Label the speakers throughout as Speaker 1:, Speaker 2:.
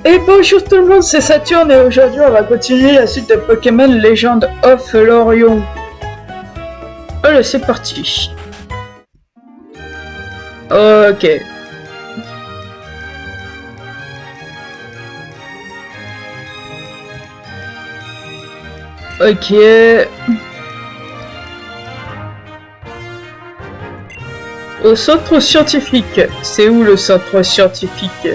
Speaker 1: Et bonjour tout le monde, c'est Saturne et aujourd'hui on va continuer la suite de Pokémon Legend of Lorion. Allez, c'est parti. Ok. Ok. Au centre scientifique. C'est où le centre scientifique?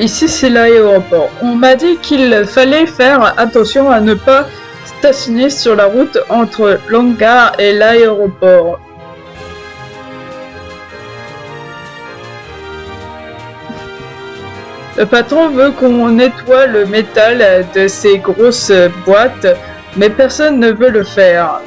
Speaker 1: Ici c'est l'aéroport. On m'a dit qu'il fallait faire attention à ne pas stationner sur la route entre l'hangar et l'aéroport. Le patron veut qu'on nettoie le métal de ces grosses boîtes, mais personne ne veut le faire.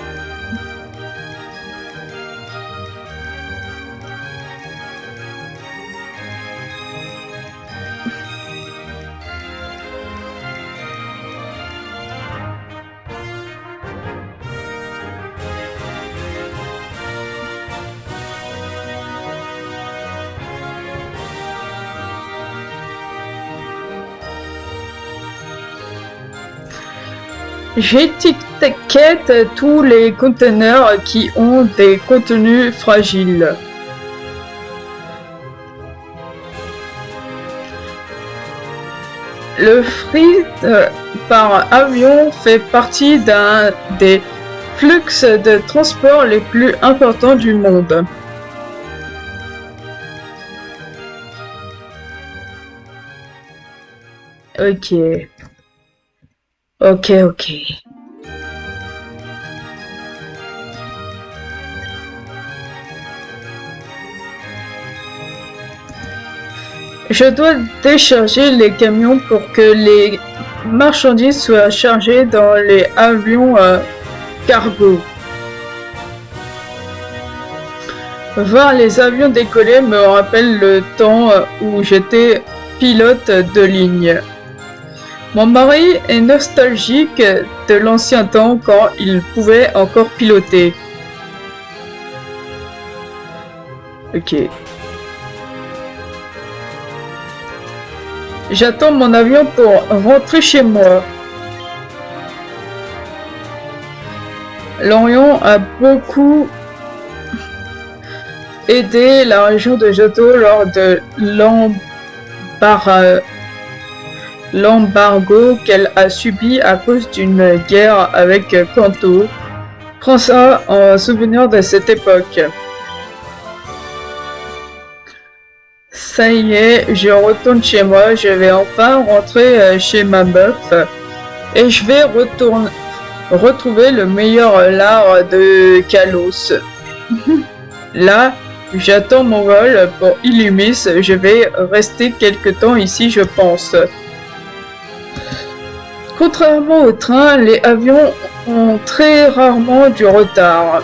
Speaker 1: J'étiquette tous les conteneurs qui ont des contenus fragiles. Le fret par avion fait partie d'un des flux de transport les plus importants du monde. Ok. Ok. Je dois décharger les camions pour que les marchandises soient chargées dans les avions cargo. Voir les avions décoller me rappelle le temps où j'étais pilote de ligne. Mon mari est nostalgique de l'ancien temps quand il pouvait encore piloter. Ok. J'attends mon avion pour rentrer chez moi. Lorion a beaucoup aidé la région de Johto lors de l'embargo qu'elle a subi à cause d'une guerre avec Kanto. Prends ça en souvenir de cette époque. Ça y est, je retourne chez moi, je vais enfin rentrer chez ma meuf et je vais retrouver le meilleur lard de Kalos. Là, j'attends mon vol pour Illumis, je vais rester quelque temps ici je pense. Contrairement au train, les avions ont très rarement du retard.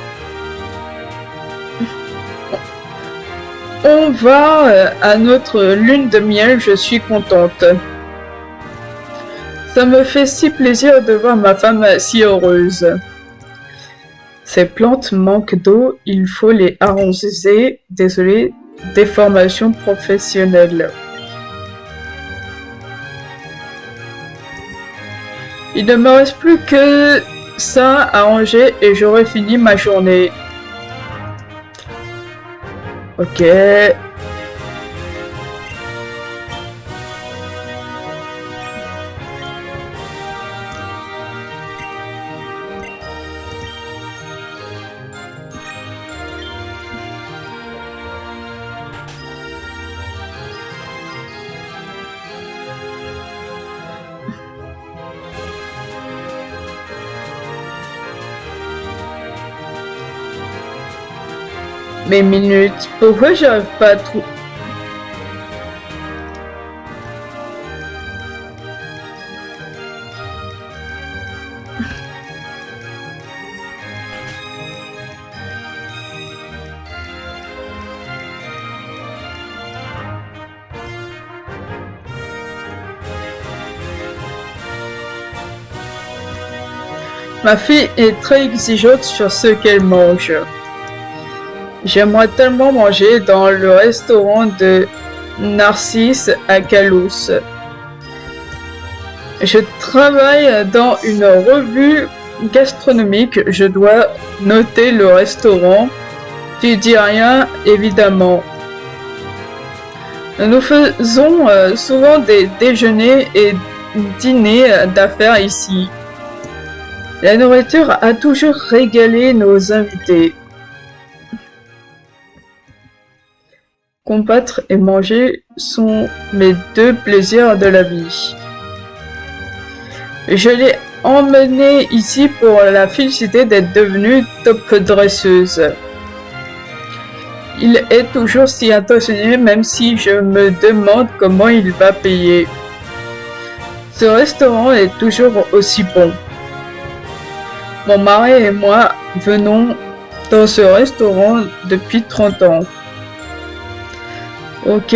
Speaker 1: On va à notre lune de miel, je suis contente. Ça me fait si plaisir de voir ma femme si heureuse. Ces plantes manquent d'eau, il faut les arroser. Désolé, déformation professionnelle. Il ne me reste plus que ça à ranger et j'aurai fini ma journée. Ok. Mes minutes, pourquoi j'arrive pas à trouver... Ma fille est très exigeante sur ce qu'elle mange. J'aimerais tellement manger dans le restaurant de Narcisse à Calos. Je travaille dans une revue gastronomique. Je dois noter le restaurant. Tu dis rien, évidemment. Nous faisons souvent des déjeuners et dîners d'affaires ici. La nourriture a toujours régalé nos invités. Combattre et manger sont mes deux plaisirs de la vie. Je l'ai emmenée ici pour la féliciter d'être devenue top dresseuse. Il est toujours si attentionné, même si je me demande comment il va payer. Ce restaurant est toujours aussi bon. Mon mari et moi venons dans ce restaurant depuis 30 ans. Ok.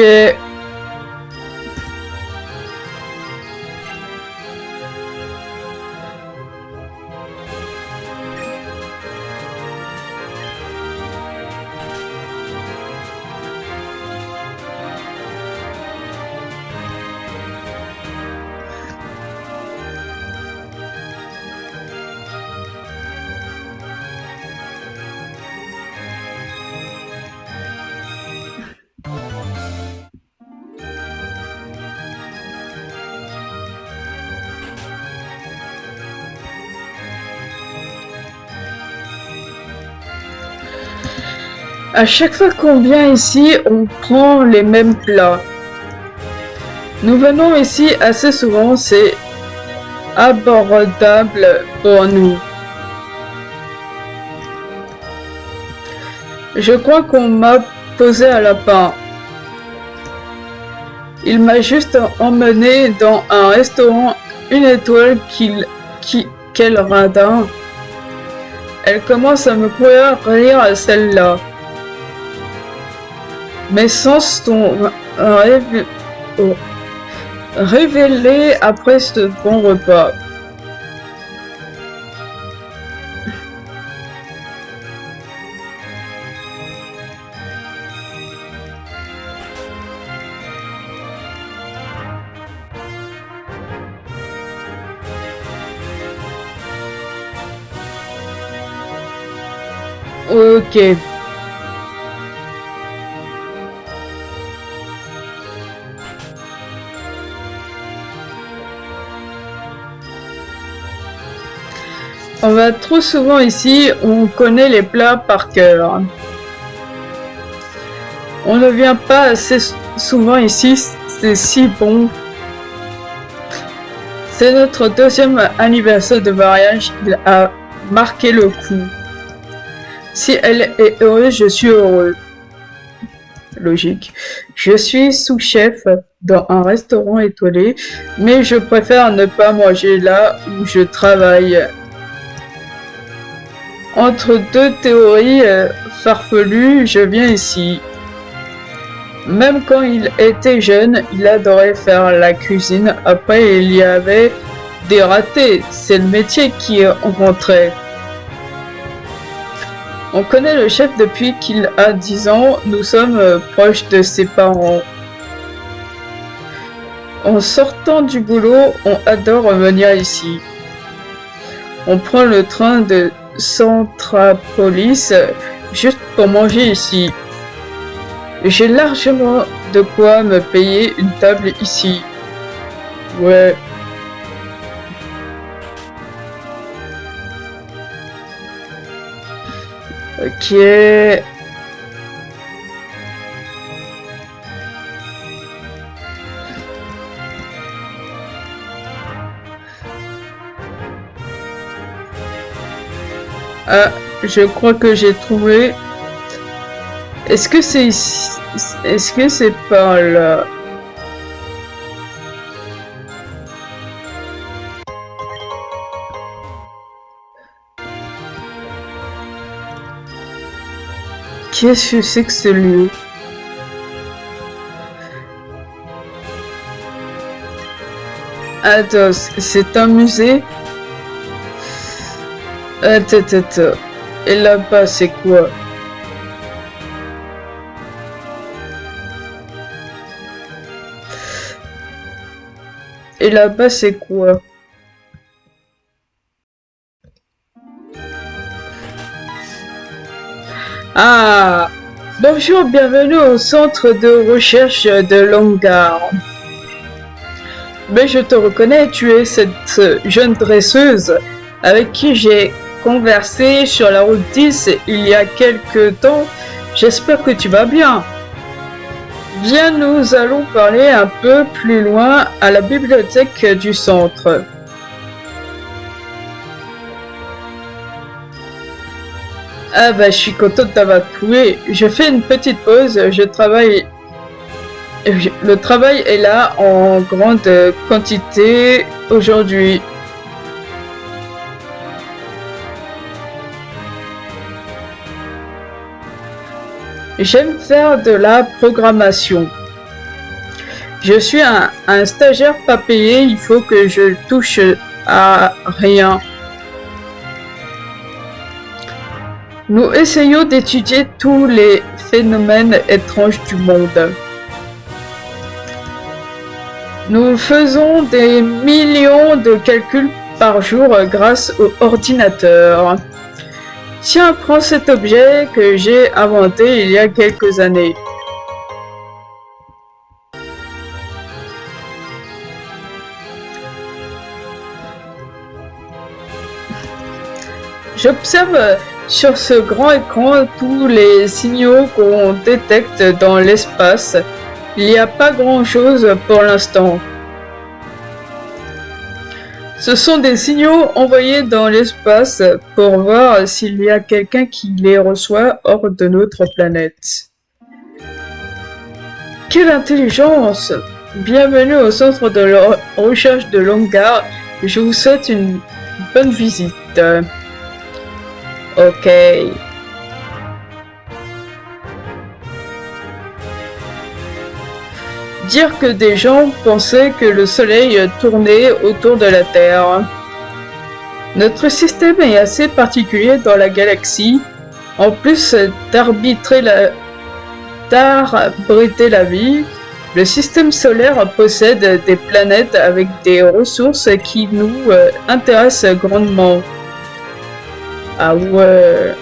Speaker 1: À chaque fois qu'on vient ici, on prend les mêmes plats. Nous venons ici assez souvent, c'est abordable pour nous. Je crois qu'on m'a posé à la lapin. Il m'a juste emmené dans un restaurant 1 étoile quel radin. Elle commence à me courir rire celle-là. Mes sens sont révélés après ce bon repas. Ok. On va trop souvent ici, on connaît les plats par cœur. On ne vient pas assez souvent ici, c'est si bon. C'est notre 2e anniversaire de mariage, il a marqué le coup. Si elle est heureuse, je suis heureux. Logique. Je suis sous-chef dans un restaurant étoilé, mais je préfère ne pas manger là où je travaille. Entre deux théories farfelues, je viens ici. Même quand il était jeune, il adorait faire la cuisine. Après, il y avait des ratés. C'est le métier qui rentrait. On connaît le chef depuis qu'il a 10 ans. Nous sommes proches de ses parents. En sortant du boulot, on adore venir ici. On prend le train de Centrapolis juste pour manger ici. J'ai largement de quoi me payer une table ici. Ouais. Ok. Ah, je crois que j'ai trouvé. Est-ce que c'est ici? Est-ce que c'est par là? Qu'est-ce que c'est que ce lieu? Attends, c'est un musée? Attends. Et là-bas, c'est quoi? Et là-bas, c'est quoi? Ah! Bonjour, bienvenue au centre de recherche de Longar. Mais je te reconnais, tu es cette jeune dresseuse avec qui j'ai conversé sur la route 10 il y a quelque temps. J'espère que tu vas bien. Viens, nous allons parler un peu plus loin à la bibliothèque du centre. Ah bah, je suis contente d'avoir trouvé. Je fais une petite pause, le travail est là en grande quantité aujourd'hui. J'aime faire de la programmation. Je suis un stagiaire pas payé, il faut que je touche à rien. Nous essayons d'étudier tous les phénomènes étranges du monde. Nous faisons des millions de calculs par jour grâce au ordinateur. Tiens, prends cet objet que j'ai inventé il y a quelques années. J'observe sur ce grand écran tous les signaux qu'on détecte dans l'espace. Il n'y a pas grand-chose pour l'instant. Ce sont des signaux envoyés dans l'espace pour voir s'il y a quelqu'un qui les reçoit hors de notre planète. Quelle intelligence! Bienvenue au centre de recherche de Longar. Je vous souhaite une bonne visite. Ok. Dire que des gens pensaient que le soleil tournait autour de la Terre. Notre système est assez particulier dans la galaxie. En plus d'arbitrer la vie, le système solaire possède des planètes avec des ressources qui nous intéressent grandement. Ah ouais.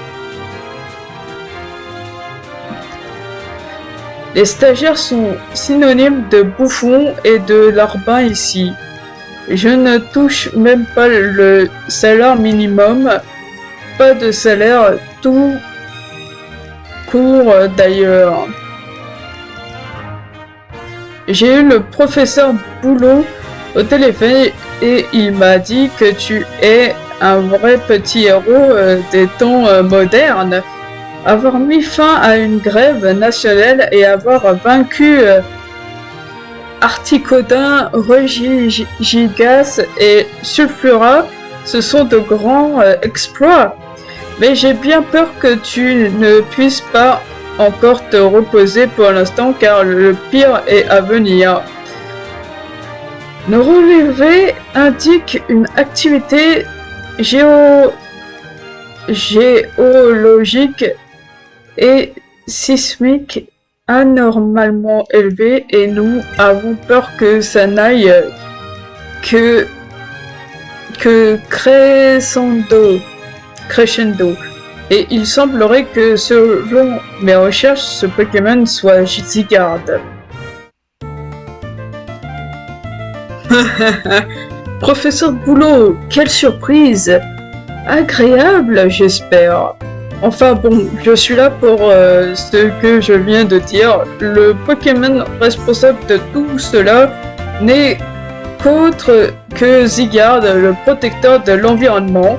Speaker 1: Les stagiaires sont synonymes de bouffons et de larbins ici. Je ne touche même pas le salaire minimum. Pas de salaire, tout court d'ailleurs. J'ai eu le professeur Boulot au téléphone et il m'a dit que tu es un vrai petit héros des temps modernes. Avoir mis fin à une grève nationale et avoir vaincu Articodin, Regigas et Sulfura, ce sont de grands exploits. Mais j'ai bien peur que tu ne puisses pas encore te reposer pour l'instant car le pire est à venir. Nos relevés indiquent une activité géologique et sismique anormalement élevée et nous avons peur que ça n'aille que crescendo. Et il semblerait que selon mes recherches, ce Pokémon soit Zygarde. Professeur Boulot, quelle surprise! Agréable, j'espère. Enfin bon, je suis là pour ce que je viens de dire. Le Pokémon responsable de tout cela n'est qu'autre que Zygarde, le protecteur de l'environnement.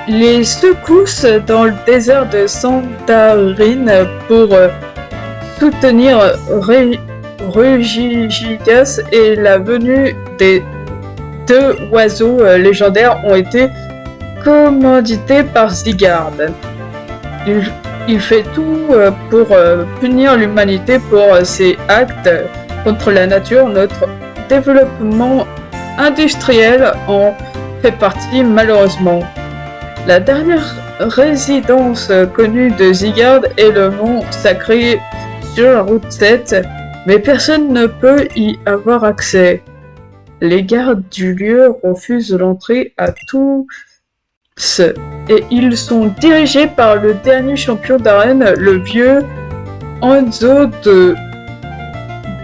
Speaker 1: Les secousses dans le désert de Sandarine pour soutenir Regigigas et la venue des deux oiseaux légendaires ont été commandités par Zygarde. Il fait tout pour punir l'humanité pour ses actes contre la nature. Notre développement industriel en fait partie malheureusement. La dernière résidence connue de Zygarde est le mont sacré sur la route 7, mais personne ne peut y avoir accès. Les gardes du lieu refusent l'entrée à tous et ils sont dirigés par le dernier champion d'arène, le vieux Hanzo de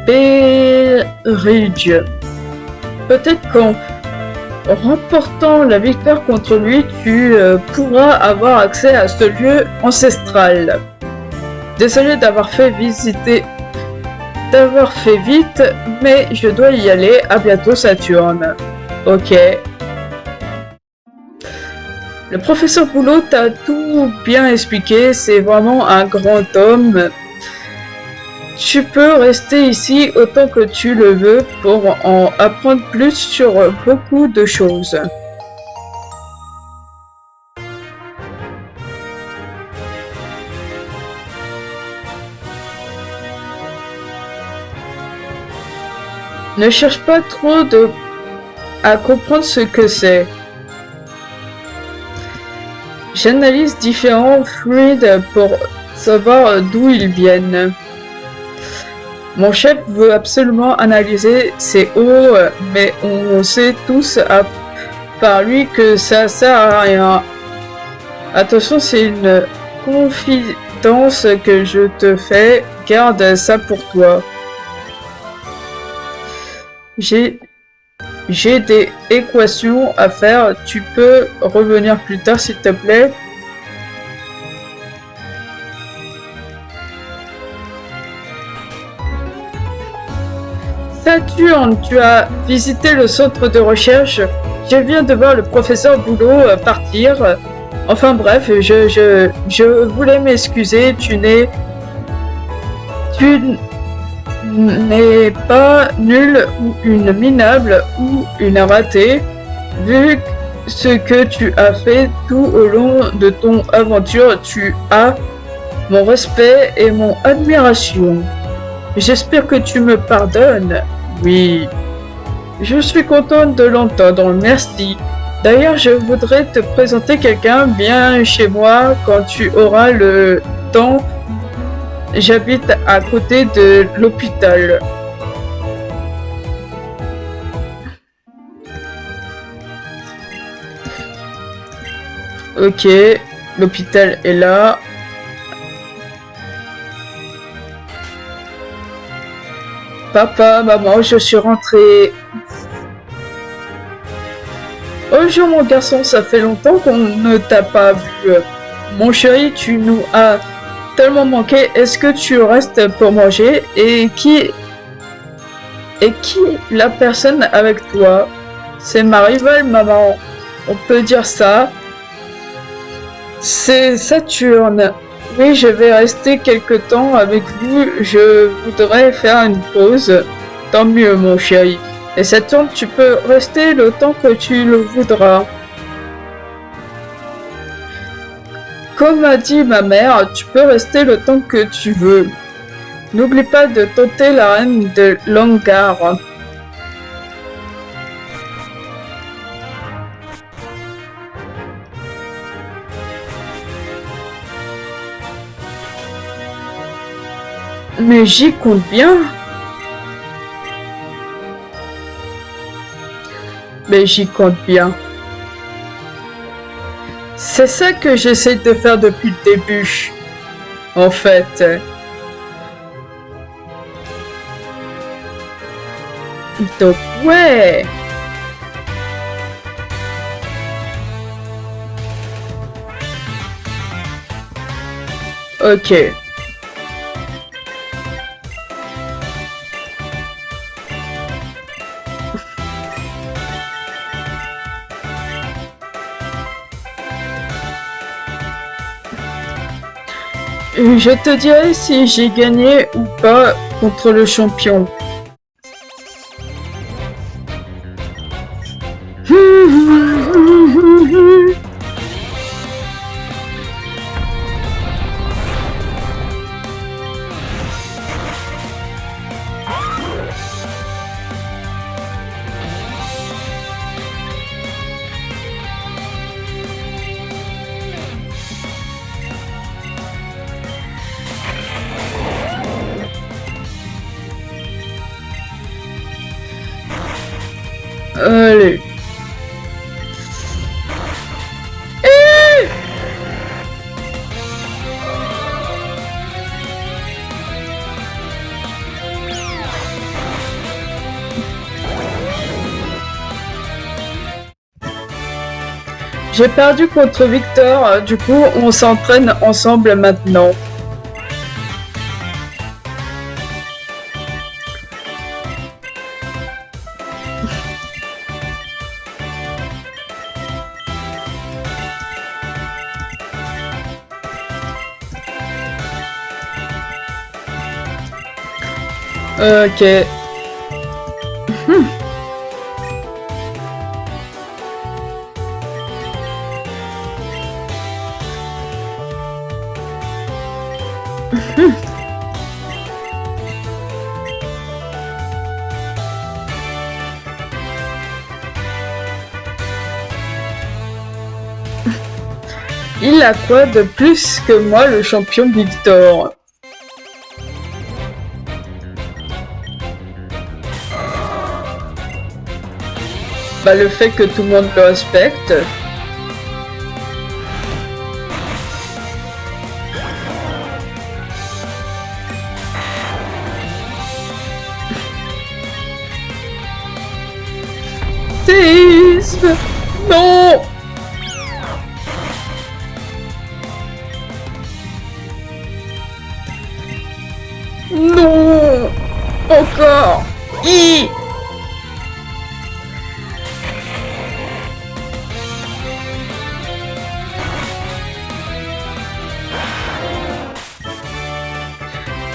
Speaker 1: Berridge. Peut-être qu'en remportant la victoire contre lui, tu pourras avoir accès à ce lieu ancestral. Désolé d'avoir fait vite, mais je dois y aller. À bientôt, Saturne. Ok. Le professeur Boulot t'a tout bien expliqué, c'est vraiment un grand homme. Tu peux rester ici autant que tu le veux pour en apprendre plus sur beaucoup de choses. Ne cherche pas trop à comprendre ce que c'est. J'analyse différents fluides pour savoir d'où ils viennent. Mon chef veut absolument analyser ces eaux, mais on sait tous par lui que ça sert à rien. Attention, c'est une confidence que je te fais, garde ça pour toi. J'ai des équations à faire, tu peux revenir plus tard s'il te plaît. Saturne, tu as visité le centre de recherche. Je viens de voir le professeur Boulot partir. Enfin bref, je voulais m'excuser, tu n'es pas nulle ou une minable ou une ratée, vu ce que tu as fait tout au long de ton aventure, tu as mon respect et mon admiration. J'espère que tu me pardonnes. Oui. Je suis contente de l'entendre, merci. D'ailleurs, je voudrais te présenter quelqu'un. Viens chez moi quand tu auras le temps. J'habite à côté de l'hôpital. Ok, l'hôpital est là. Papa, maman, je suis rentrée. Bonjour mon garçon, ça fait longtemps qu'on ne t'a pas vu. Mon chéri, tu nous as tellement manqué. Est-ce que tu restes pour manger? Et qui la personne avec toi? C'est ma rivale, maman. On peut dire ça. C'est Saturne. Oui, je vais rester quelque temps avec vous. Je voudrais faire une pause. Tant mieux, mon chéri. Et Saturne, tu peux rester le temps que tu le voudras. Comme a dit ma mère, tu peux rester le temps que tu veux. N'oublie pas de tenter la reine de Langar. Mais j'y compte bien. Mais j'y compte bien. C'est ça que j'essaie de faire depuis le début. En fait. Donc ouais. Ok. Je te dirai si j'ai gagné ou pas contre le champion. Allez. J'ai perdu contre Victor, du coup on s'entraîne ensemble maintenant. Ok. Il a quoi de plus que moi, le champion Victor? Bah, le fait que tout le monde le respecte. Séisme! Non! Non! Encore! I!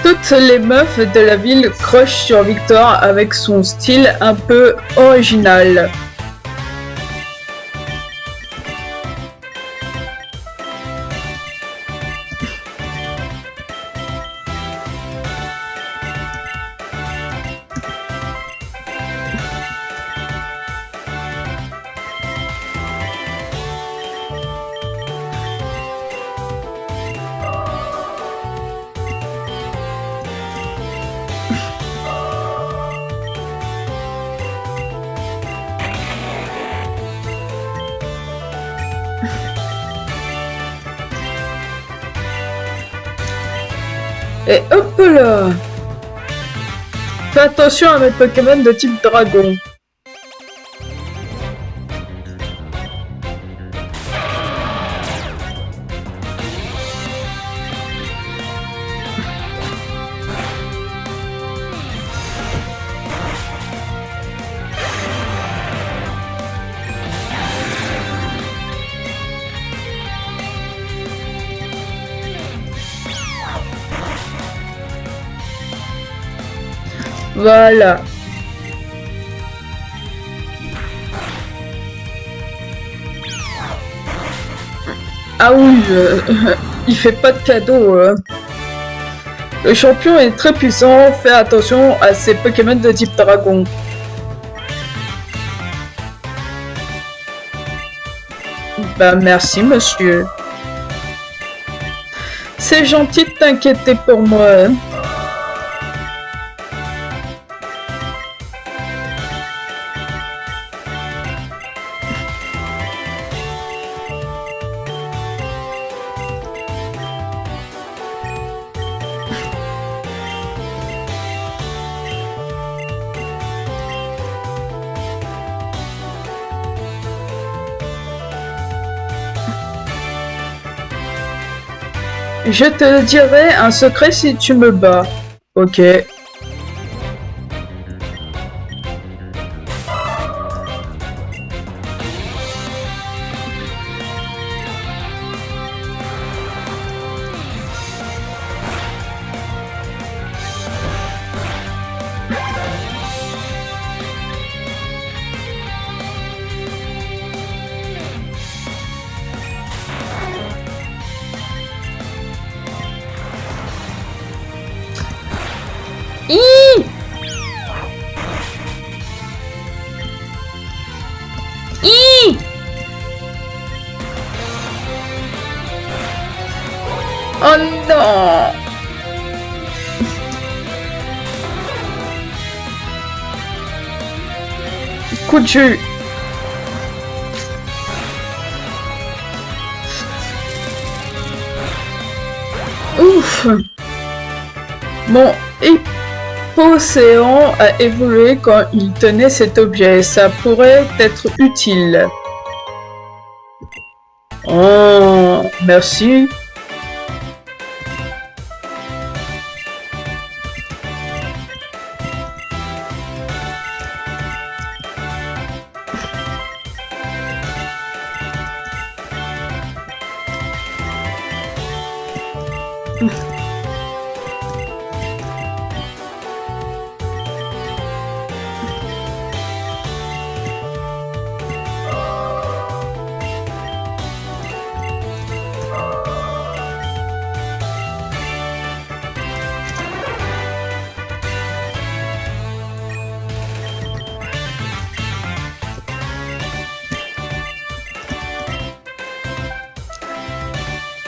Speaker 1: Toutes les meufs de la ville crochent sur Victor avec son style un peu original. Et hop là! Fais attention à mes Pokémon de type dragon. Voilà. Ah oui, il fait pas de cadeau. Le champion est très puissant, fais attention à ses Pokémon de type dragon. Bah merci monsieur. C'est gentil de t'inquiéter pour moi. Je te dirai un secret si tu me bats. Ok. Oh non! Coup de jus. Mon hypocéan a évolué quand il tenait cet objet. Ça pourrait être utile. Oh, merci.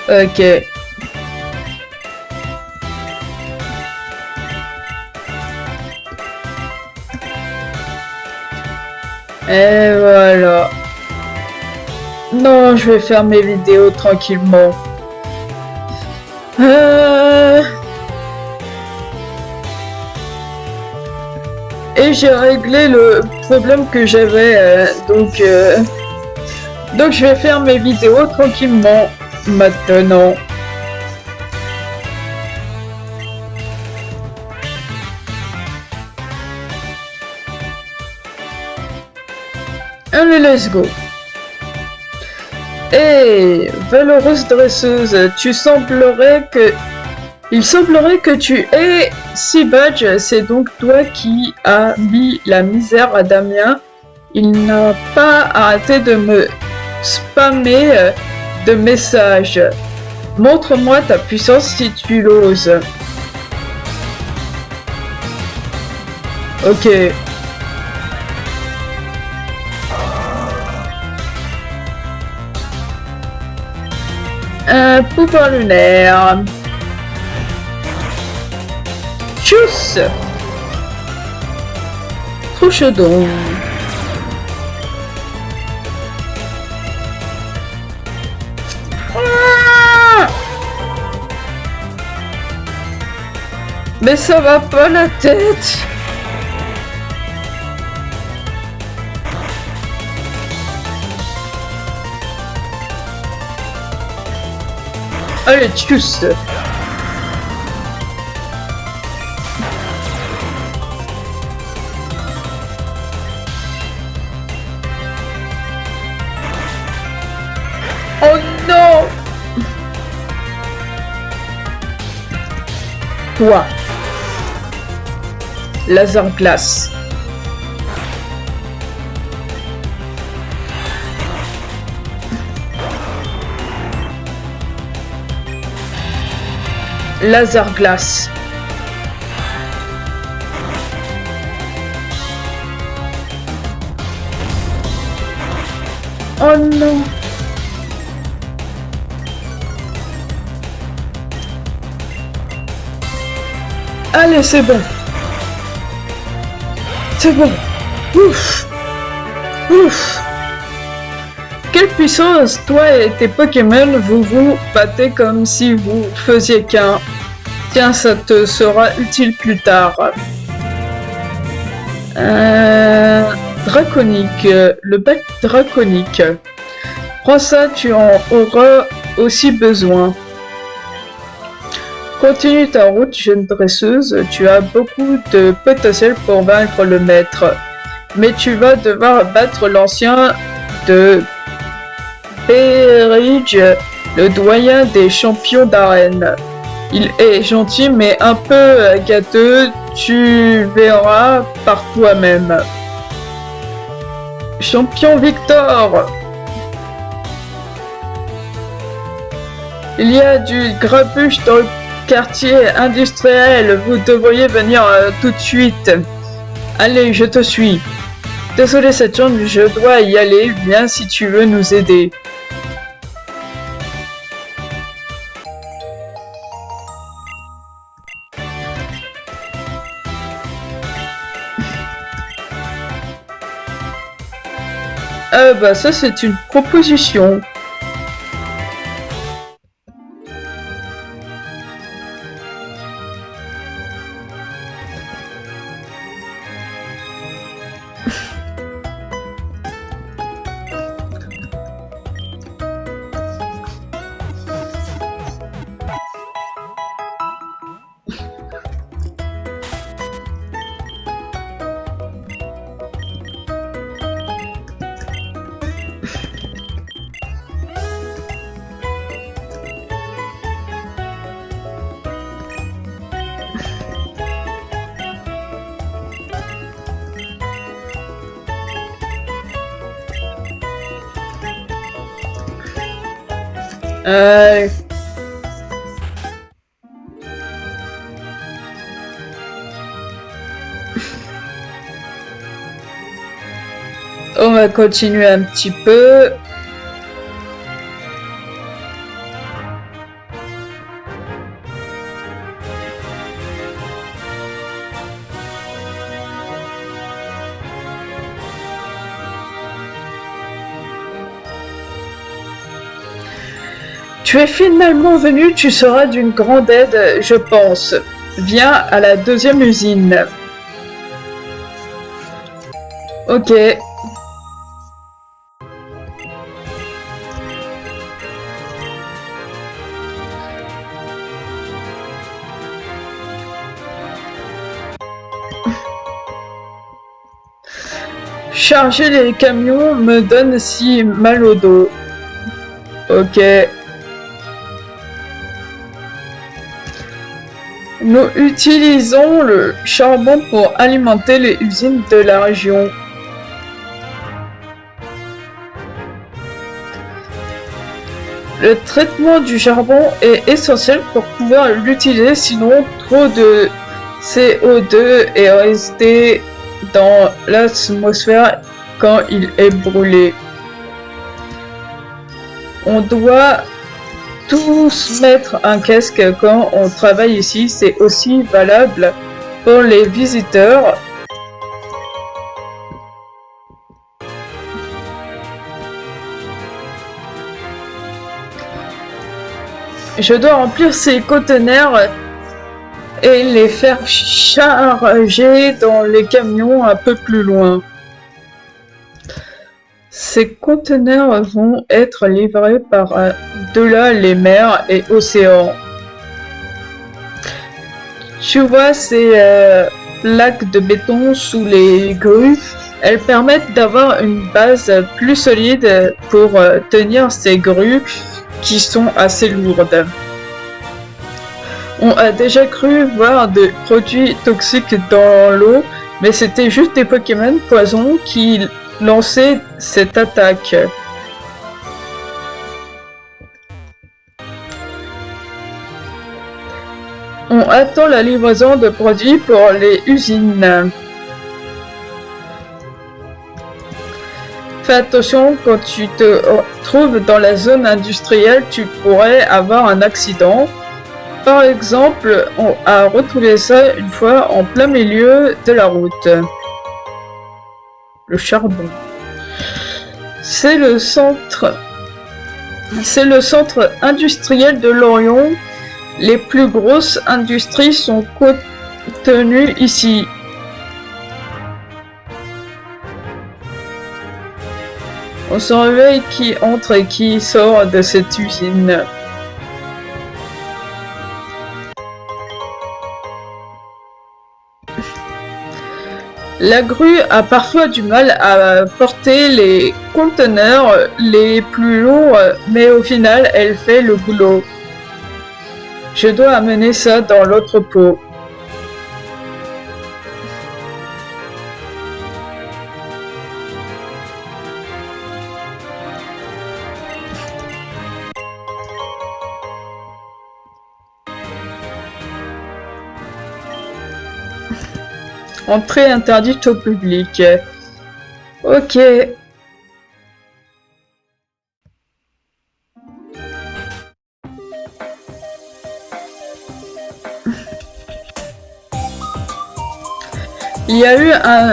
Speaker 1: Ok. Et voilà. Non, je vais faire mes vidéos tranquillement. Et j'ai réglé le problème que j'avais. Donc je vais faire mes vidéos tranquillement maintenant. Allez, let's go. Hey, valeureuse dresseuse, il semblerait que tu aies 6 badges, c'est donc toi qui as mis la misère à Damien. Il n'a pas arrêté de me spammer de messages. Montre-moi ta puissance si tu l'oses. Ok. Un pouvoir lunaire. Tchuss. Trop chaudon. Ah, mais ça va pas la tête. Allez, tchuss. Oh non. Toi. Laser glace. Laser glace. Oh non. Allez, c'est bon. C'est bon. Ouf. Ouf. Quelle puissance, toi et tes Pokémon, vous vous battez comme si vous faisiez qu'un. Tiens, ça te sera utile plus tard. Draconique. Le bec draconique. Prends ça, tu en auras aussi besoin. Continue ta route, jeune dresseuse. Tu as beaucoup de potentiel pour vaincre le maître. Mais tu vas devoir battre l'ancien de Berridge, le doyen des champions d'arène. Il est gentil mais un peu gâteux, tu verras par toi-même. Champion Victor! Il y a du grabuge dans le quartier industriel, vous devriez venir tout de suite. Allez, je te suis. Désolé Saturne, je dois y aller, viens si tu veux nous aider. Bah ça c'est une proposition. Euh, On va continuer un petit peu. Tu es finalement venu, tu seras d'une grande aide, je pense. Viens à la deuxième usine. Ok. Charger les camions me donne si mal au dos. Ok. Nous utilisons le charbon pour alimenter les usines de la région. Le traitement du charbon est essentiel pour pouvoir l'utiliser, sinon trop de CO2 est resté dans l'atmosphère quand il est brûlé. On doit tous mettre un casque quand on travaille ici, c'est aussi valable pour les visiteurs. Je dois remplir ces conteneurs et les faire charger dans les camions un peu plus loin. Ces conteneurs vont être livrés par-delà les mers et océans. Tu vois ces plaques de béton sous les grues, elles permettent d'avoir une base plus solide pour tenir ces grues qui sont assez lourdes. On a déjà cru voir des produits toxiques dans l'eau, mais c'était juste des Pokémon poison qui lançaient cette attaque. On attend la livraison de produits pour les usines. Fais attention, quand tu te trouves dans la zone industrielle, tu pourrais avoir un accident. Par exemple, on a retrouvé ça une fois en plein milieu de la route. Le charbon. C'est le centre industriel de l'Orion. Les plus grosses industries sont contenues ici. On surveille qui entre et qui sort de cette usine. La grue a parfois du mal à porter les conteneurs les plus lourds, mais au final, elle fait le boulot. Je dois amener ça dans l'autre pot. Entrée interdite au public. Ok. Il y a eu un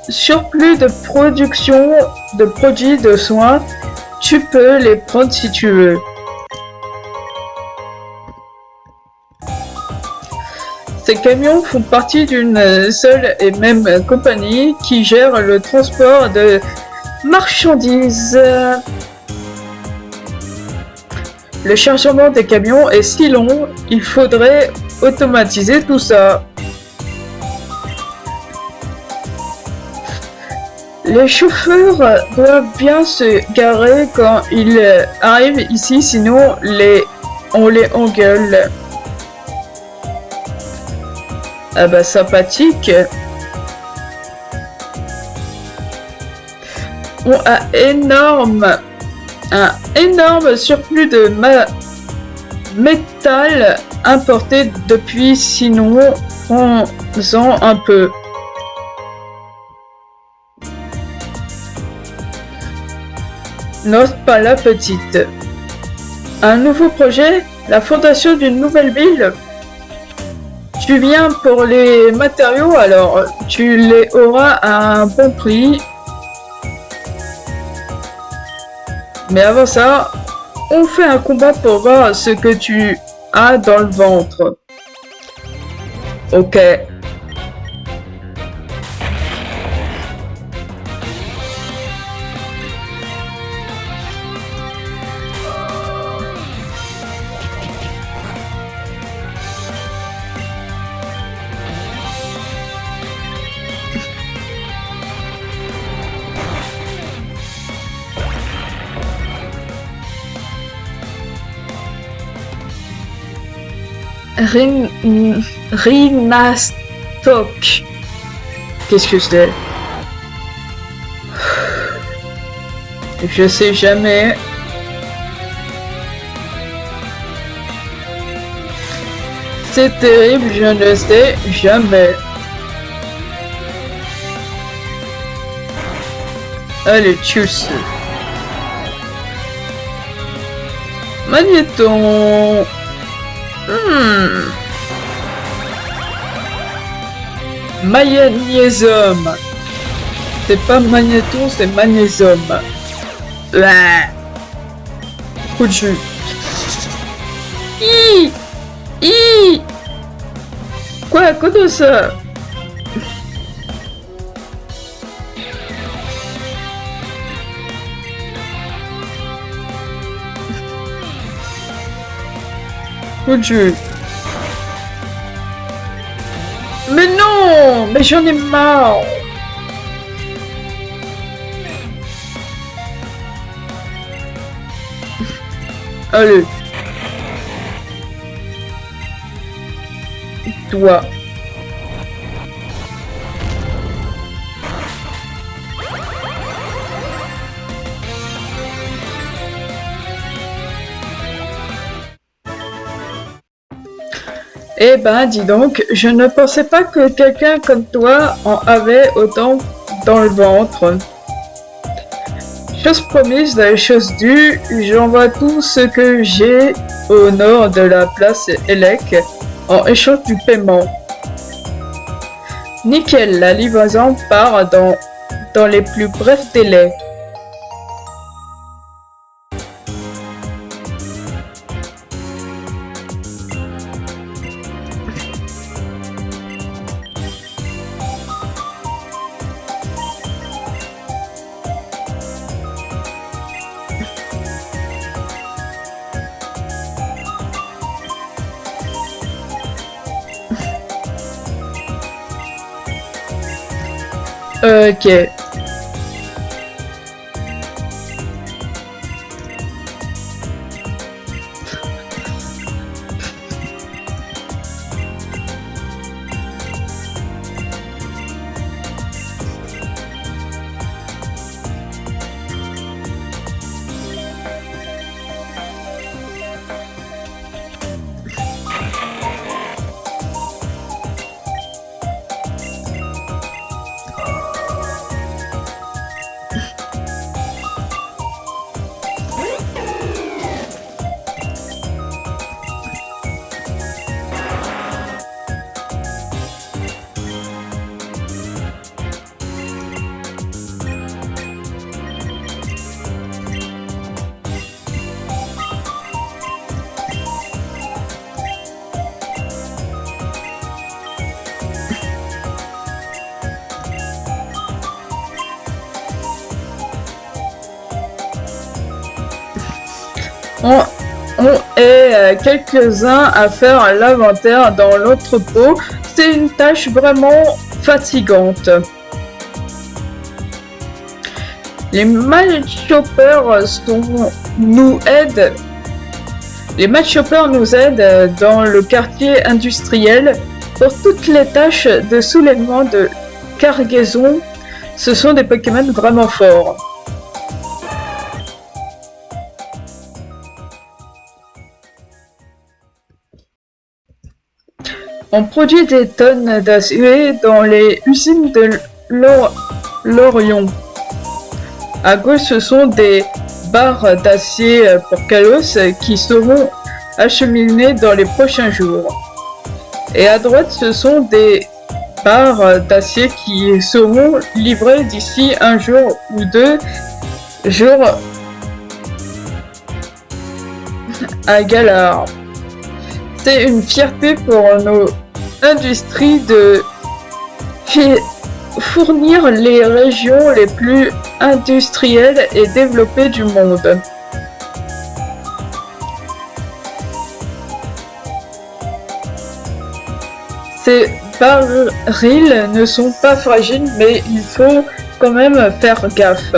Speaker 1: surplus de production de produits de soins. Tu peux les prendre si tu veux. Ces camions font partie d'une seule et même compagnie qui gère le transport de marchandises. Le chargement des camions est si long, il faudrait automatiser tout ça. Les chauffeurs doivent bien se garer quand ils arrivent ici, sinon on les engueule. Ah bah sympathique. On a énorme Un énorme surplus de métal importé depuis, sinon prends-en un peu. N'ose pas la petite. Un nouveau projet? La fondation d'une nouvelle ville? Tu viens pour les matériaux, alors tu les auras à un bon prix. Mais avant ça, on fait un combat pour voir ce que tu as dans le ventre. Ok. Rinastock. Qu'est-ce que c'est? Je sais jamais. C'est terrible, je ne sais jamais. Allez, tchuss. Magnéton. Magnésium. C'est pas magnéton, c'est magnésium. Coup de jus. Quoi de ça? Coup de jus. Mais non! Mais j'en ai marre! Allez. Toi. Eh ben, dis donc, je ne pensais pas que quelqu'un comme toi en avait autant dans le ventre. Chose promise, chose due, j'envoie tout ce que j'ai au nord de la place Elec en échange du paiement. Nickel, la livraison part dans les plus brefs délais. Ok. On est quelques-uns à faire l'inventaire dans l'entrepôt. C'est une tâche vraiment fatigante. Les match-choppers nous aident. Les match-choppers nous aident dans le quartier industriel pour toutes les tâches de soulèvement de cargaison. Ce sont des Pokémon vraiment forts. On produit des tonnes d'acier dans les usines de Lorion. À gauche, ce sont des barres d'acier pour Kalos qui seront acheminées dans les prochains jours. Et à droite, ce sont des barres d'acier qui seront livrées d'ici un jour ou 2 jours à Galar. C'est une fierté pour nos industries de fournir les régions les plus industrielles et développées du monde. Ces barils ne sont pas fragiles, mais il faut quand même faire gaffe.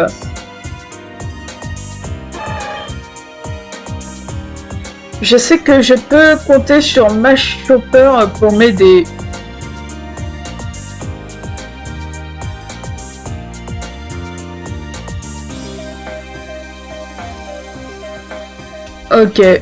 Speaker 1: Je sais que je peux compter sur Mash Chopper pour m'aider. Ok.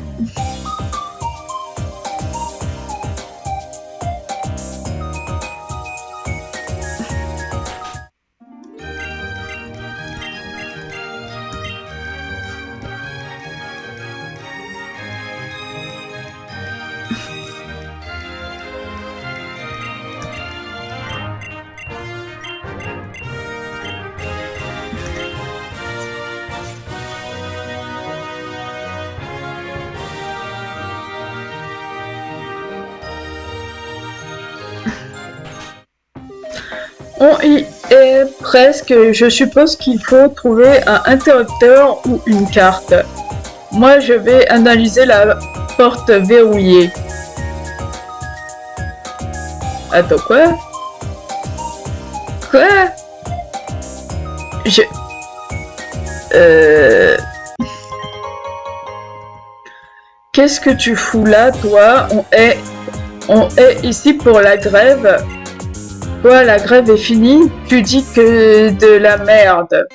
Speaker 1: On y est presque. Je suppose qu'il faut trouver un interrupteur ou une carte. Moi, je vais analyser la porte verrouillée. Attends, quoi? Quoi? Qu'est-ce que tu fous là, toi? On est ici pour la grève. Quoi, la grève est finie? Tu dis que de la merde.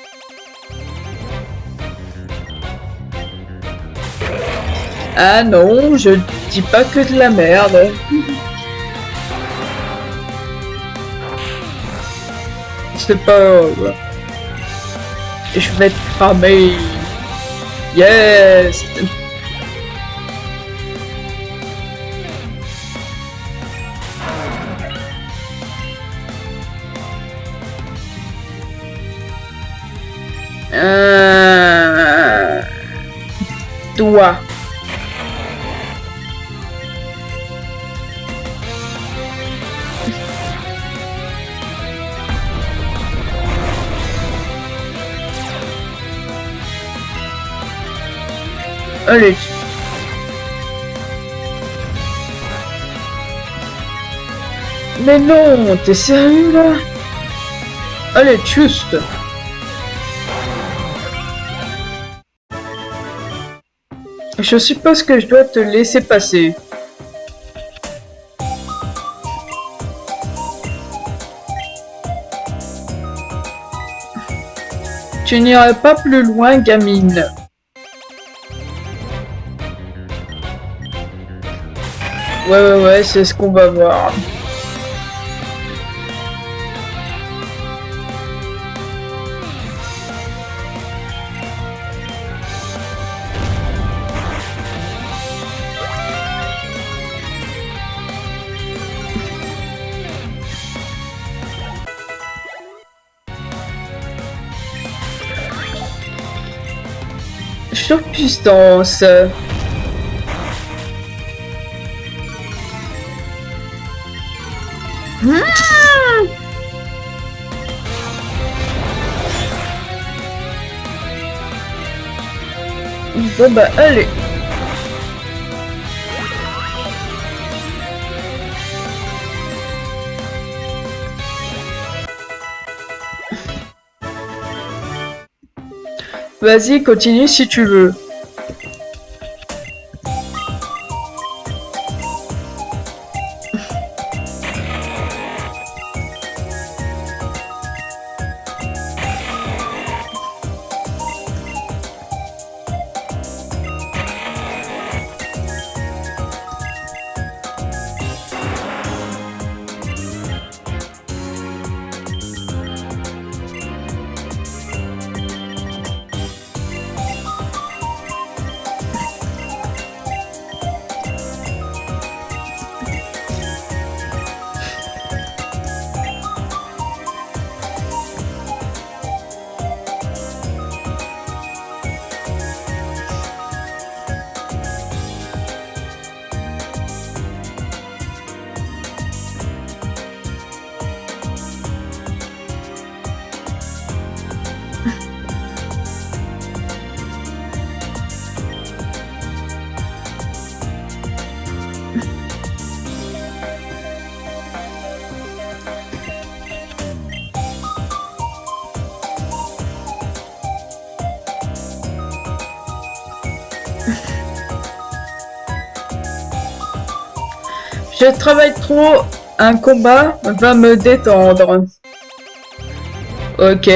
Speaker 1: Ah non, je dis pas que de la merde. C'est pas grave. Je vais te cramer. Yes! Toi. Allez. Mais non, t'es sérieux là? Allez, juste. Je suppose que je dois te laisser passer. Tu n'iras pas plus loin, gamine. Ouais, c'est ce qu'on va voir. Surpuissance. Bon bah allez. Vas-y, continue si tu veux. Je travaille trop. Un combat va me détendre. Ok.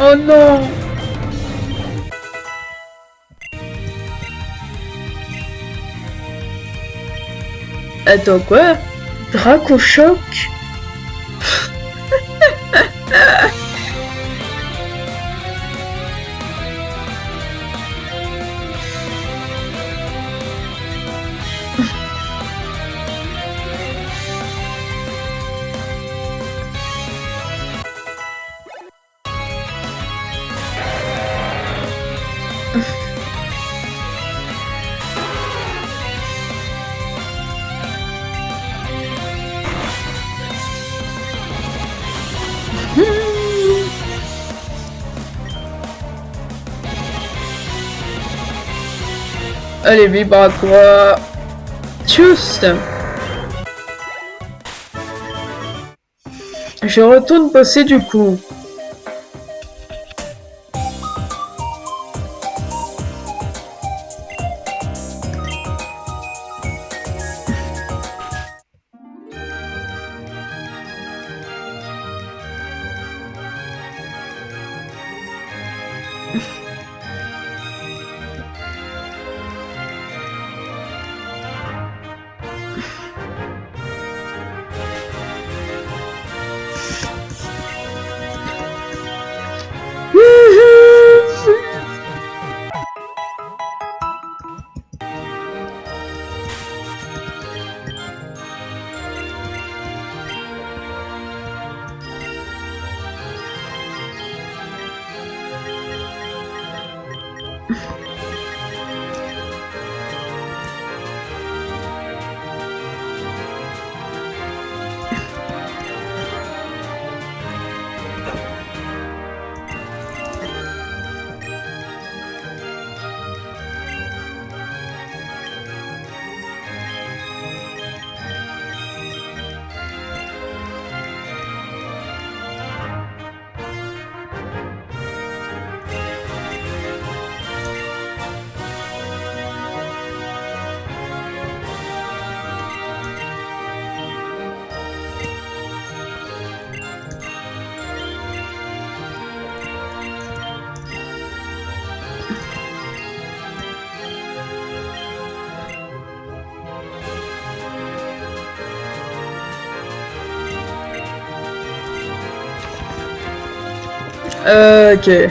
Speaker 1: Oh non! Attends, quoi? Dracochoc? Allez, vibratoire. Juste. Je retourne bosser du coup. Ok.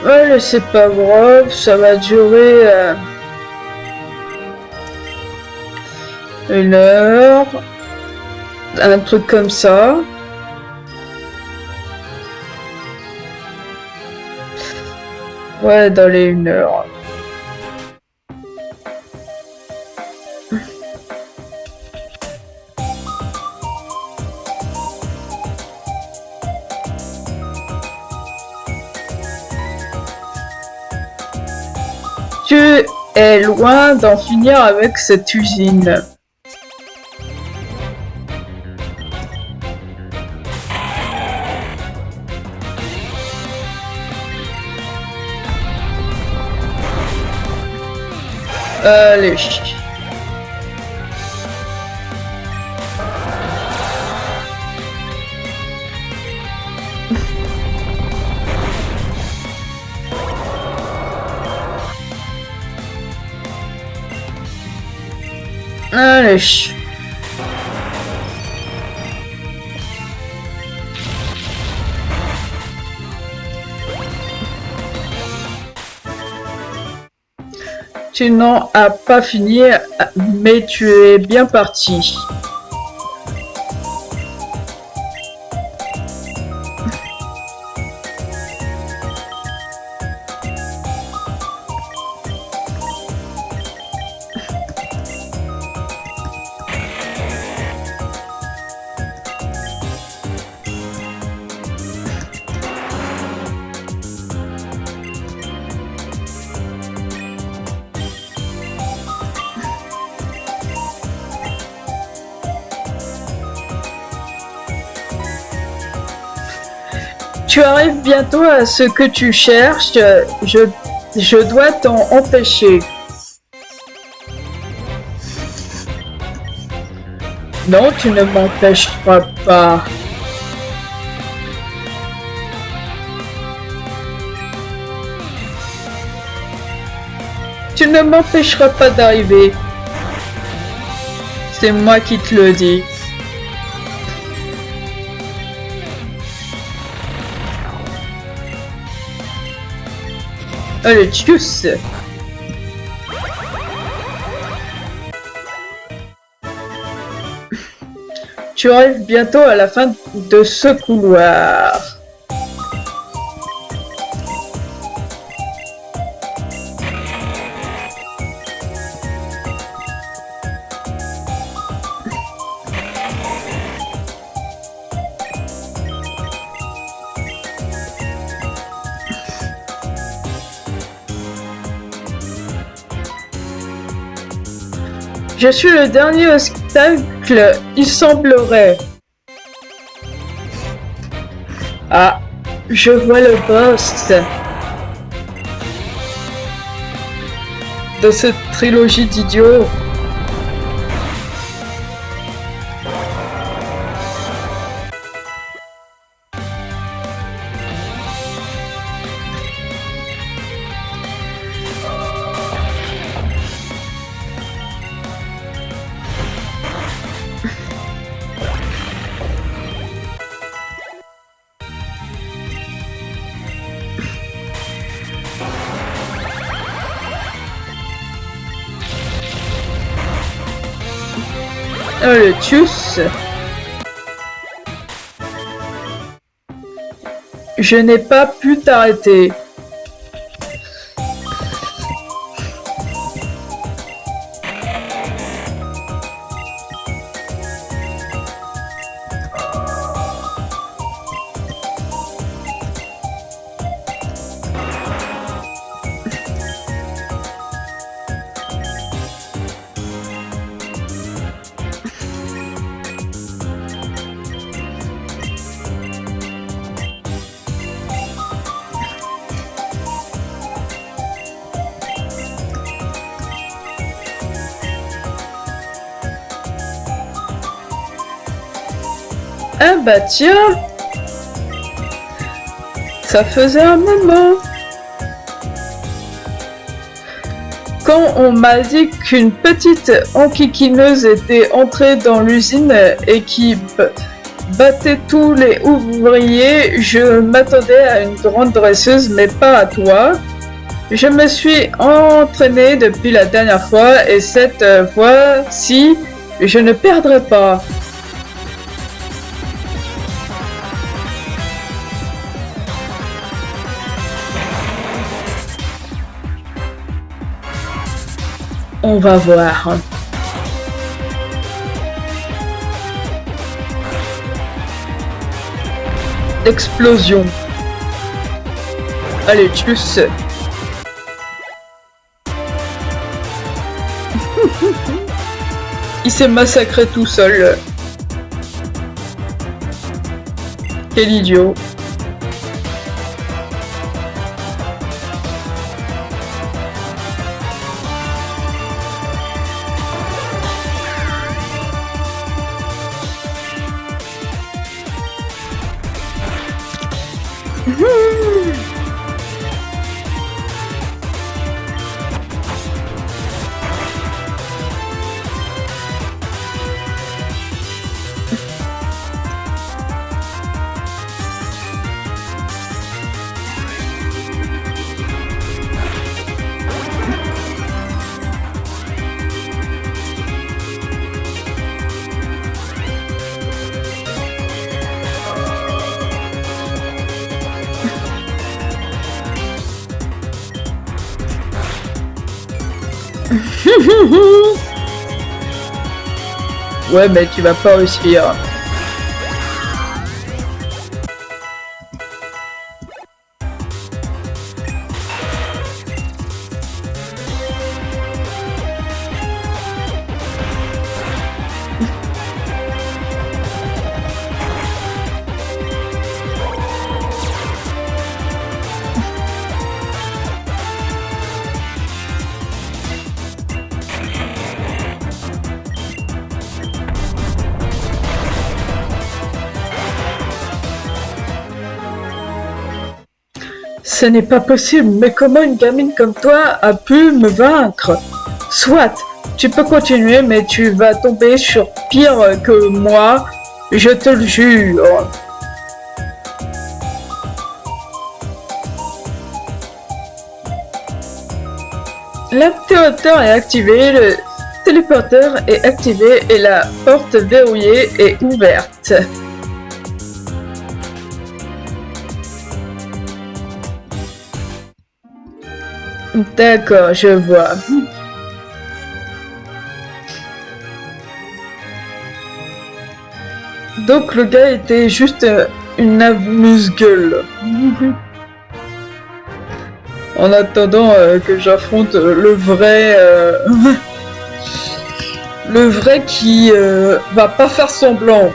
Speaker 1: Ouais, c'est pas grave, ça va durer 1 heure, un truc comme ça. Ouais, dans les 1 heure. Tu es loin d'en finir avec cette usine. Allez. Allez. Tu n'en as pas fini, mais tu es bien parti. Tu arrives bientôt à ce que tu cherches, je dois t'en empêcher. Non, tu ne m'empêcheras pas. Tu ne m'empêcheras pas d'arriver. C'est moi qui te le dis. Allez, tchuss! Tu arrives bientôt à la fin de ce couloir. Je suis le dernier obstacle, il semblerait. Ah, je vois le boss de cette trilogie d'idiots. Le tchuss. Je n'ai pas pu t'arrêter. Ah bah tiens, ça faisait un moment. Quand on m'a dit qu'une petite enquiquineuse était entrée dans l'usine et qui battait tous les ouvriers, je m'attendais à une grande dresseuse, mais pas à toi. Je me suis entraînée depuis la dernière fois et cette fois-ci, je ne perdrai pas. On va voir. Explosion. Allez, tchuss. Il s'est massacré tout seul. Quel idiot. Ouais, mais tu vas pas réussir. Ce n'est pas possible, mais comment une gamine comme toi a pu me vaincre? Soit, tu peux continuer, mais tu vas tomber sur pire que moi, je te le jure. L'interrupteur est activé, le téléporteur est activé et la porte verrouillée est ouverte. D'accord, je vois. Donc le gars était juste une amuse-gueule. En attendant que j'affronte le vrai... le vrai qui va pas faire semblant.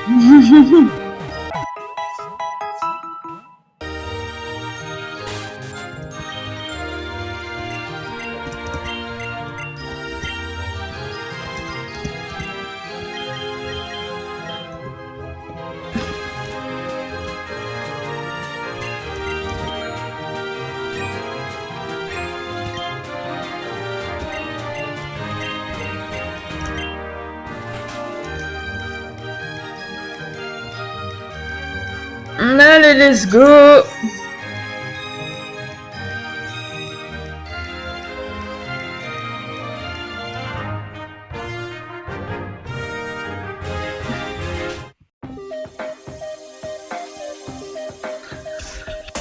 Speaker 1: Allez, let's go!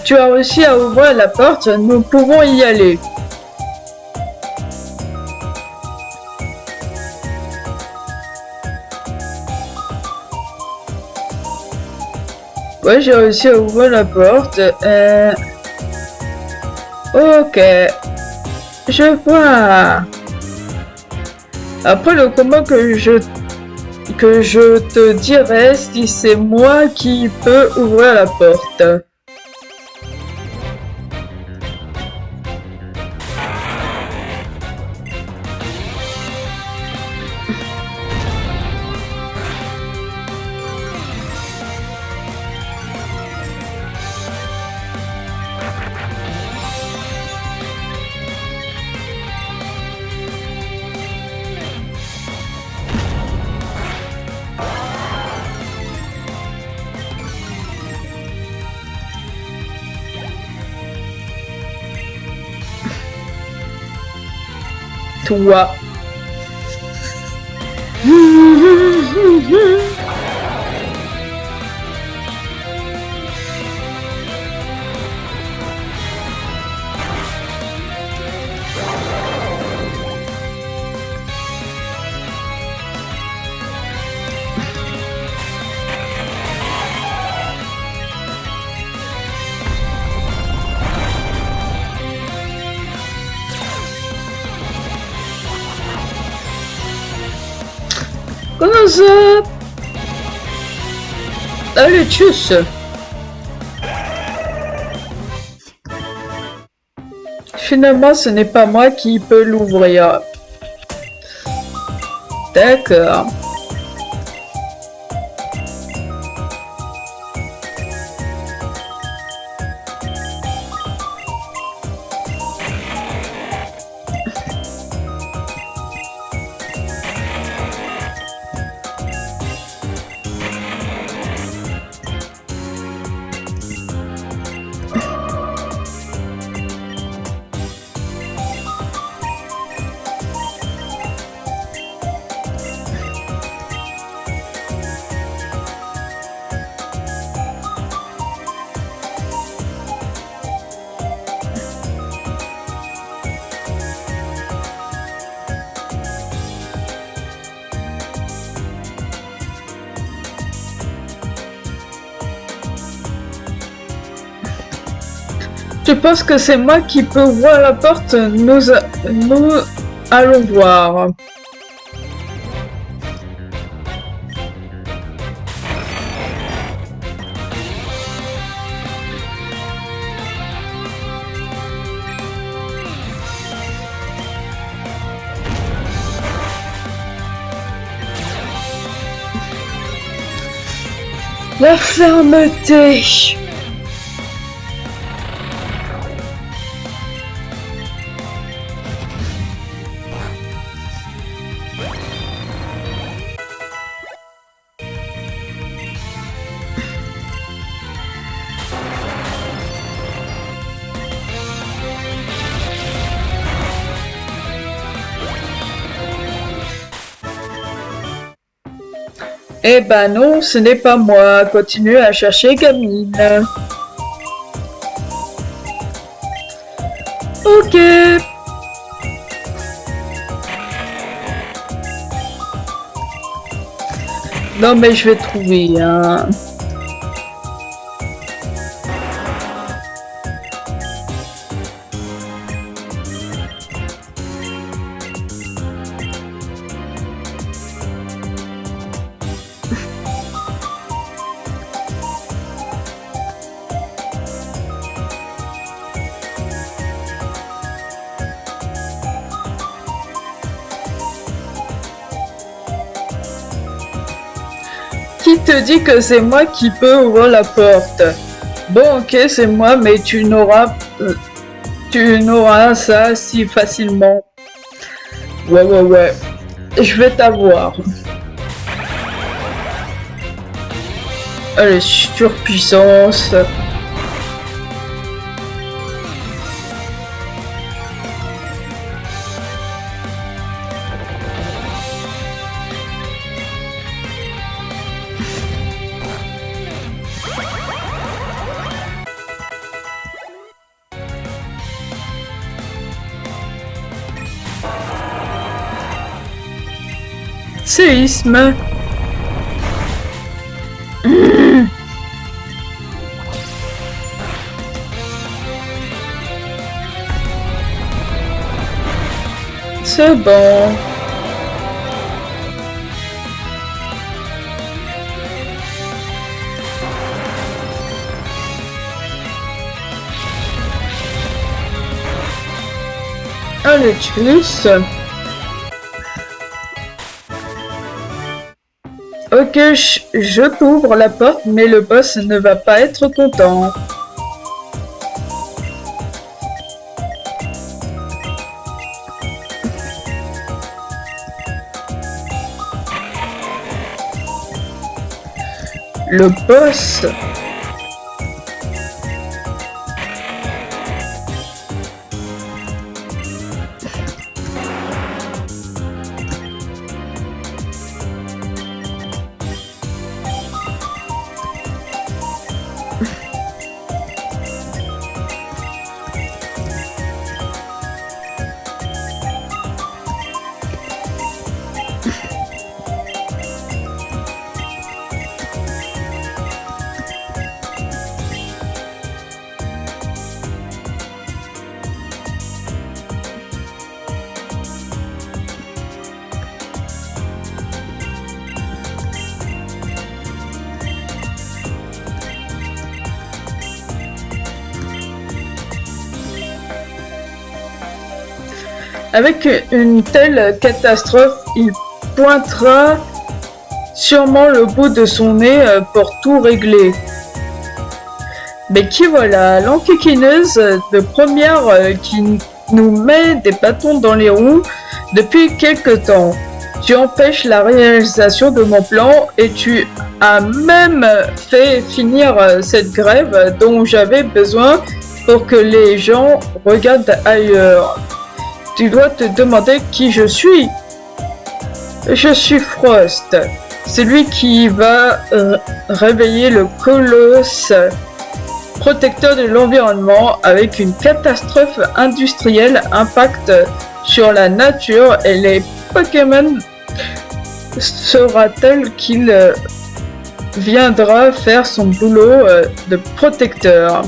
Speaker 1: Tu as réussi à ouvrir la porte, nous pouvons y aller. Ouais, j'ai réussi à ouvrir la porte. Ok. Je vois. Après le combat que je te dirai si c'est moi qui peux ouvrir la porte. Toi. Comment ça? Allez, tchuss! Finalement, ce n'est pas moi qui peux l'ouvrir. D'accord. Tu penses que c'est moi qui peux ouvrir la porte? Nous allons voir. La fermeté. Eh ben non, ce n'est pas moi. Continue à chercher gamine. Ok. Non mais je vais trouver, hein. Qui te dit que c'est moi qui peux ouvrir la porte? Bon, ok, c'est moi, mais tu n'auras ça si facilement. Ouais. Je vais t'avoir. Allez, surpuissance. Séisme. C'est bon. Allez, tchuss. Ok, je t'ouvre la porte, mais le boss ne va pas être content. Le boss. Avec une telle catastrophe, il pointera sûrement le bout de son nez pour tout régler. Mais qui voilà, l'enquiquineuse de première qui nous met des bâtons dans les roues depuis quelque temps. Tu empêches la réalisation de mon plan et tu as même fait finir cette grève dont j'avais besoin pour que les gens regardent ailleurs. Tu dois te demander qui je suis. Je suis Frost, celui qui va réveiller le colosse protecteur de l'environnement avec une catastrophe industrielle impact sur la nature et les Pokémon sera-t-elle qu'il viendra faire son boulot de protecteur.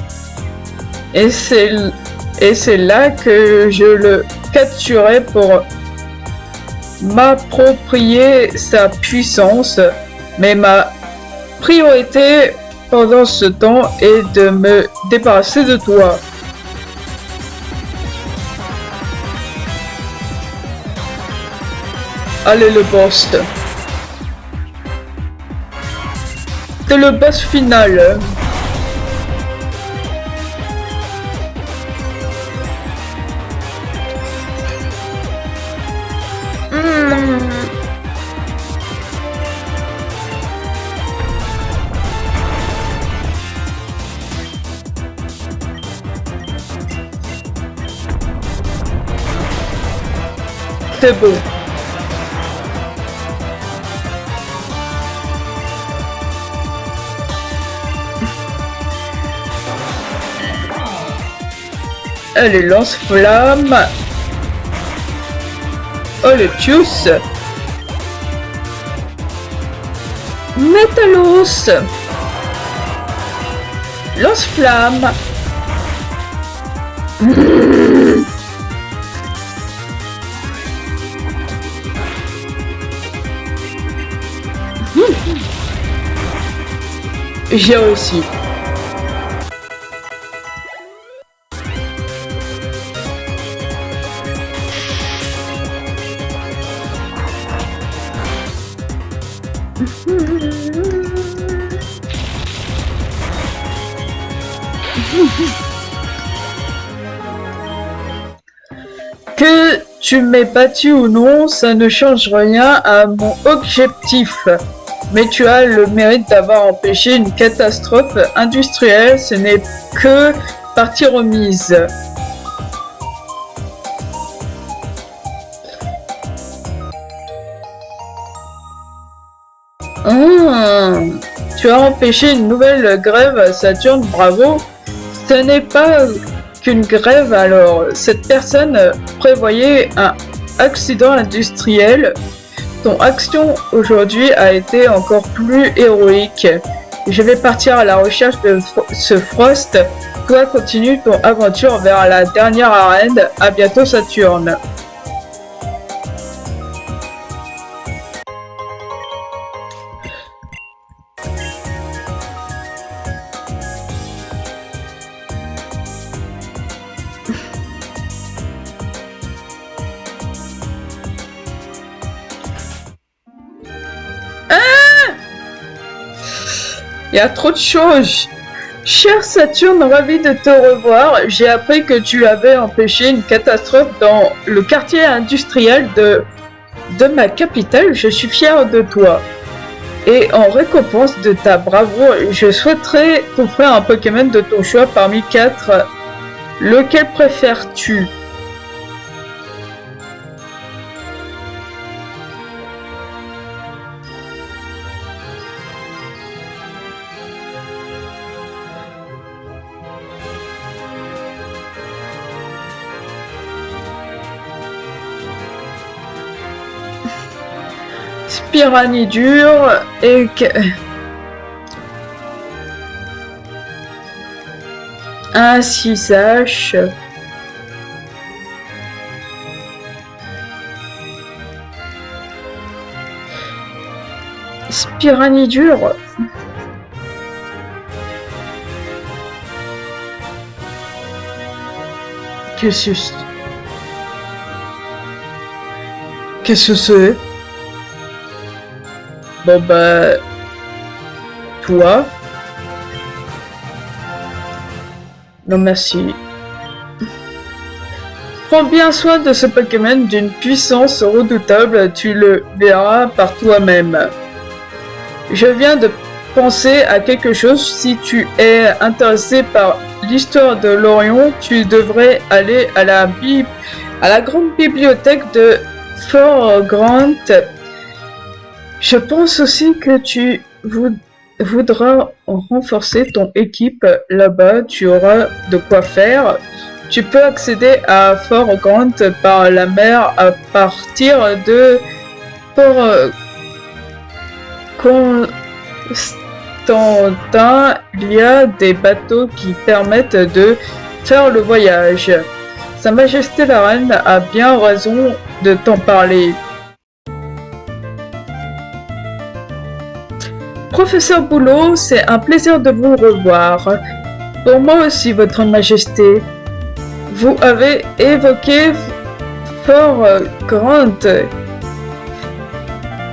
Speaker 1: Et c'est là que je le capturais pour m'approprier sa puissance. Mais ma priorité pendant ce temps est de me débarrasser de toi. Allez, le boss. C'est le boss final. C'est beau. Allez, lance-flamme. Oh, le Tius. Métalos. Lance-flamme. J'ai réussi. Que tu m'aies battu ou non, ça ne change rien à mon objectif. Mais tu as le mérite d'avoir empêché une catastrophe industrielle, ce n'est que partie remise. Tu as empêché une nouvelle grève à Saturne, bravo. Ce n'est pas qu'une grève alors. Cette personne prévoyait un accident industriel. Ton action aujourd'hui a été encore plus héroïque. Je vais partir à la recherche de ce Frost. Toi, continue ton aventure vers la dernière arène. À bientôt, Saturne. Il y a trop de choses. Cher Saturne, ravi de te revoir. J'ai appris que tu avais empêché une catastrophe dans le quartier industriel de ma capitale. Je suis fier de toi. Et en récompense de ta bravoure, je souhaiterais t'offrir un Pokémon de ton choix parmi 4. Lequel préfères-tu ? Spiranidur et un 6H. Spiranidur. Qu'est-ce que c'est? Bon bah... Toi? Non merci. Prends bien soin de ce Pokémon d'une puissance redoutable, tu le verras par toi-même. Je viens de penser à quelque chose, si tu es intéressé par l'histoire de l'Orion, tu devrais aller à la grande bibliothèque de Fort Grant. Je pense aussi que tu voudras renforcer ton équipe là-bas, tu auras de quoi faire. Tu peux accéder à Fort Grant par la mer à partir de Port Constantin. Il y a des bateaux qui permettent de faire le voyage. Sa Majesté la Reine a bien raison de t'en parler. Professeur Boulot, c'est un plaisir de vous revoir. Pour moi aussi, Votre Majesté. Vous avez évoqué Fort Grant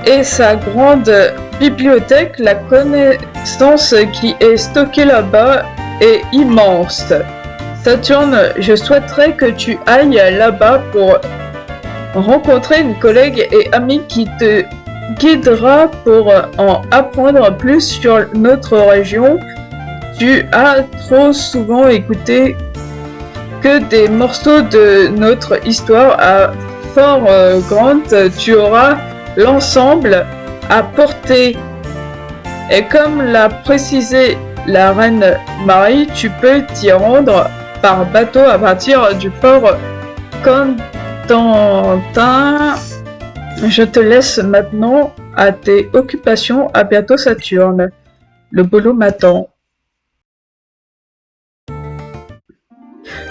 Speaker 1: et sa grande bibliothèque. La connaissance qui est stockée là-bas est immense. Saturne, je souhaiterais que tu ailles là-bas pour rencontrer une collègue et amie qui te guidera pour en apprendre plus sur notre région. Tu as trop souvent écouté que des morceaux de notre histoire à Fort Grant. Tu auras l'ensemble à porter. Et comme l'a précisé la reine Marie, tu peux t'y rendre par bateau à partir du port Constantin. Je te laisse maintenant à tes occupations. À bientôt, Saturne. Le boulot m'attend.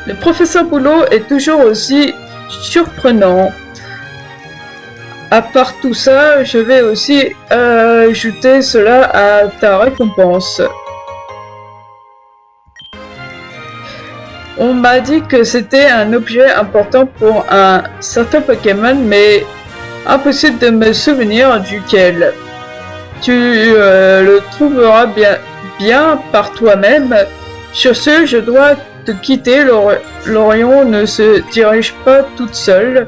Speaker 1: Le professeur Boulot est toujours aussi surprenant. À part tout ça, je vais aussi ajouter cela à ta récompense. On m'a dit que c'était un objet important pour un certain Pokémon, mais impossible de me souvenir duquel. Tu le trouveras bien par toi-même. Sur ce, je dois te quitter. L'Orion ne se dirige pas toute seule.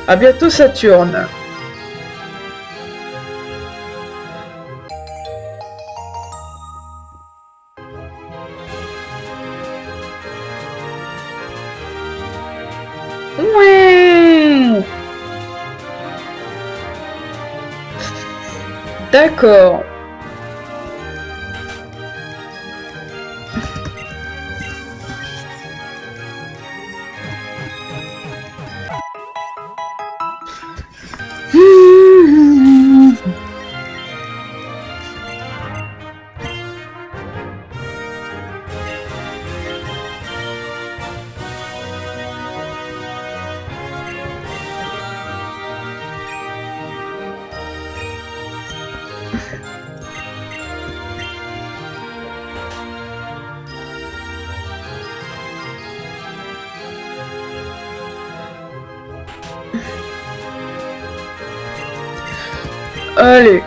Speaker 1: À bientôt, Saturne. Ouais. D'accord. Allez.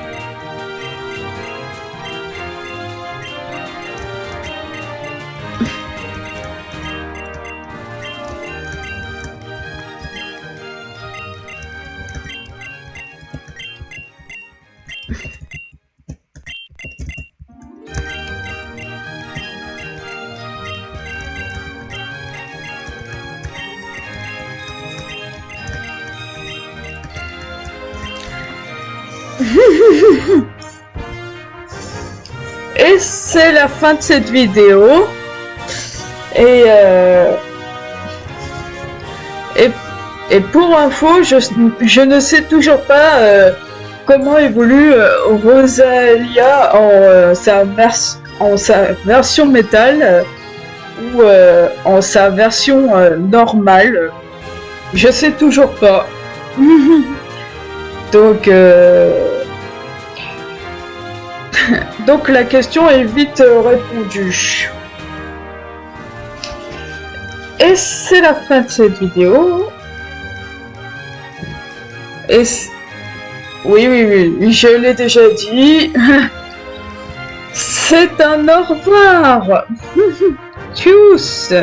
Speaker 1: Et c'est la fin de cette vidéo. Et pour info, je ne sais toujours pas comment évolue Rosalia en sa version métal ou en sa version normale. Je sais toujours pas. Donc donc la question est vite répondue. Et c'est la fin de cette vidéo. Et oui, je l'ai déjà dit. C'est un au revoir. Tchuss.